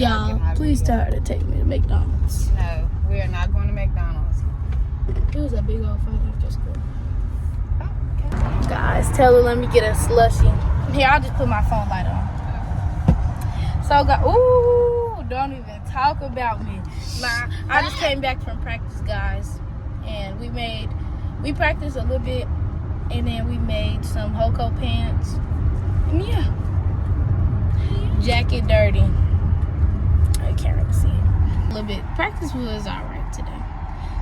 Y'all, please tell her to take me to McDonald's. No, we are not going to McDonald's. It was a big old fight after school. Okay. Guys, tell her let me get a slushie. Here, I'll just put my phone light on. So, ooh, don't even talk about me. I just came back from practice, guys, and we practiced a little bit, and then we made some Hoko pants. And yeah, jacket dirty. I can't really see it. A little bit. Practice was all right today.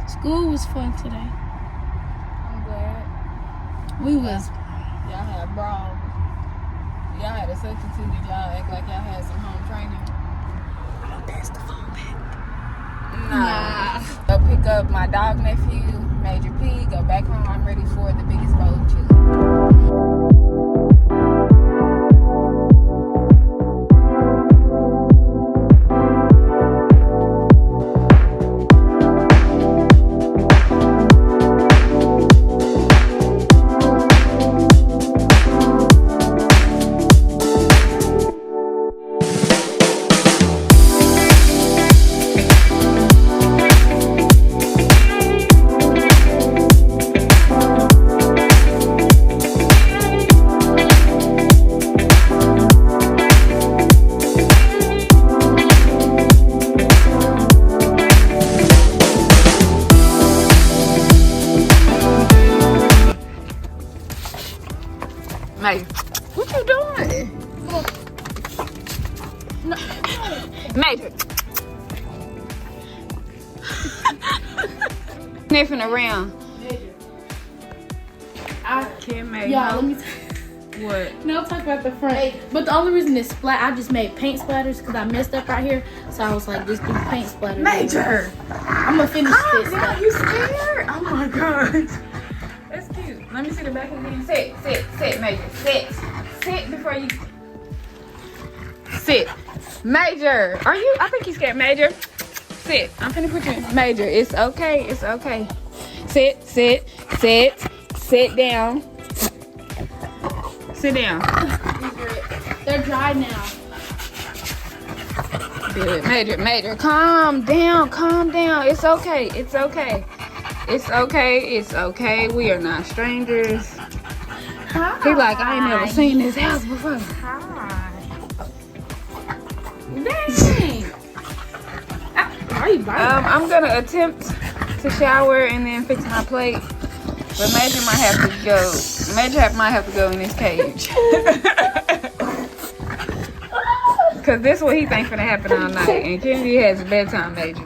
School was fun today. I'm glad. Y'all had brawl. Y'all had a substitute. Did y'all act like y'all had some home training? I'm gonna pass the phone back. Nah. Go pick up my dog nephew, Major P. Go back home. I'm ready for the biggest bowl of chili. Major, what you doing? No. Major. Sniffing around. Major. I can't make Y'all, let me what? No, talk about the front. But the only reason it's I just made paint splatters because I messed up right here. So I was like, just do paint splatters. Major. I'm gonna finish this. Now you scared? Oh my god. That's cute. Let me see the back again. Sit, Major. Sit before you. Sit. Major. Are you? I think he's scared. Major. Sit. I'm finna put you in. Major. It's okay. It's okay. Sit down. Sit down. They're dry now. Good. Major. Calm down. It's okay. We are not strangers. Hi. He like, I ain't never seen this house before. Hi. Dang. Are you biting? I'm gonna attempt to shower and then fix my plate. But Major might have to go. Major might have to go in this cage. Cause this is what he thinks gonna happen all night. And Kennedy has a bedtime, Major.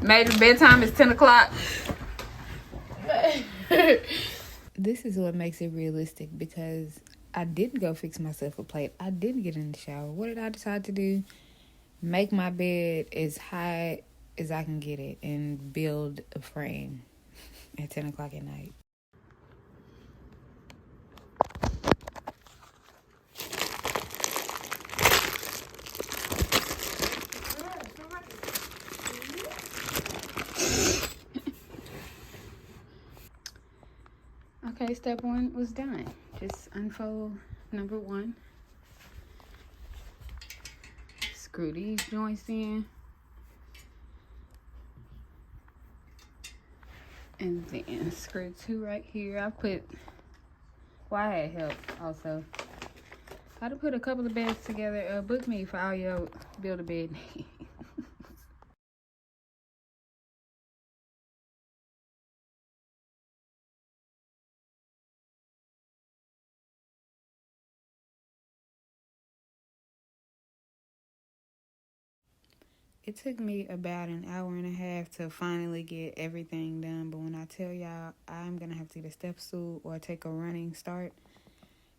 Major bedtime is 10 o'clock. This is what makes it realistic because I didn't go fix myself a plate. I didn't get in the shower. What did I decide to do? Make my bed as high as I can get it and build a frame at 10 o'clock at night. Okay, step one was done. Just unfold number one. Screw these joints in. And then screw two right here. I had help also. I had to put a couple of beds together. Book me for all your Build-A-Bed needs. It took me about an hour and a half to finally get everything done. But when I tell y'all, I'm going to have to get a step stool or take a running start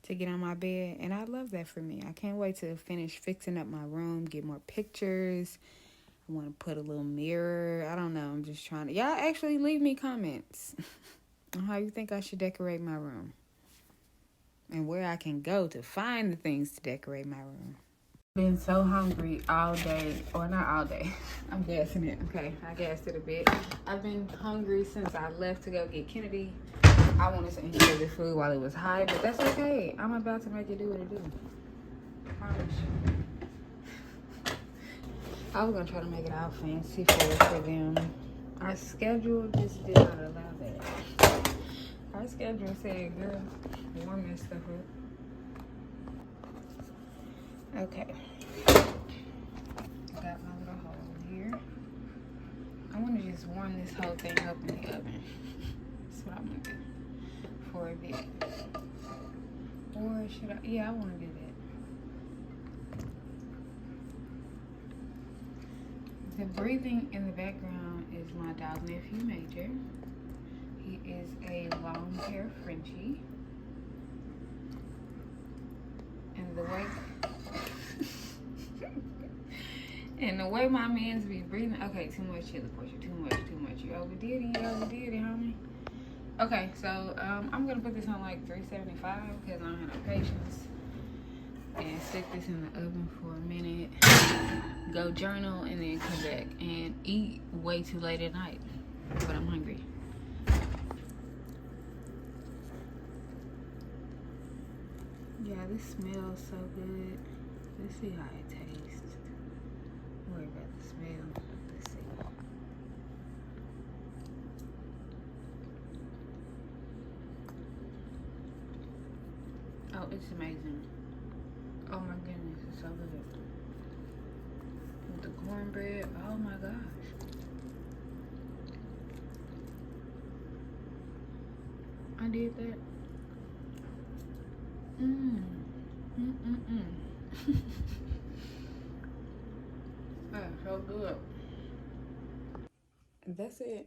to get on my bed. And I love that for me. I can't wait to finish fixing up my room, get more pictures. I want to put a little mirror. I don't know. I'm just trying to. Y'all actually leave me comments on how you think I should decorate my room. And where I can go to find the things to decorate my room. Been so hungry all day, or not all day. I'm gassing it. Okay, I gassed it a bit. I've been hungry since I left to go get Kennedy. I wanted to enjoy the food while it was hot, but that's okay. I'm about to make it do what it do. I promise you. I was gonna try to make it all fancy for them. Our schedule just did not allow that. Our schedule said, girl, warm this stuff up. Okay. Got my little hole here. I want to just warm this whole thing up in the oven. That's what I'm gonna do for a bit. Or should I? Yeah, I want to do that. The breathing in the background is my dog nephew Major. He is a long hair Frenchie. And the way my man's be breathing. Okay, too much chili, Portia. Too much. You overdid it, homie. Okay, so I'm gonna put this on like 375 because I don't have no patience. And stick this in the oven for a minute. Go journal and then come back and eat way too late at night. But I'm hungry. Yeah, this smells so good. Let's see how it tastes. Don't worry about the smell. Let's see. Oh, it's amazing. Oh my goodness, it's so good. With the cornbread, oh my gosh. I did that. That's so good. That's it.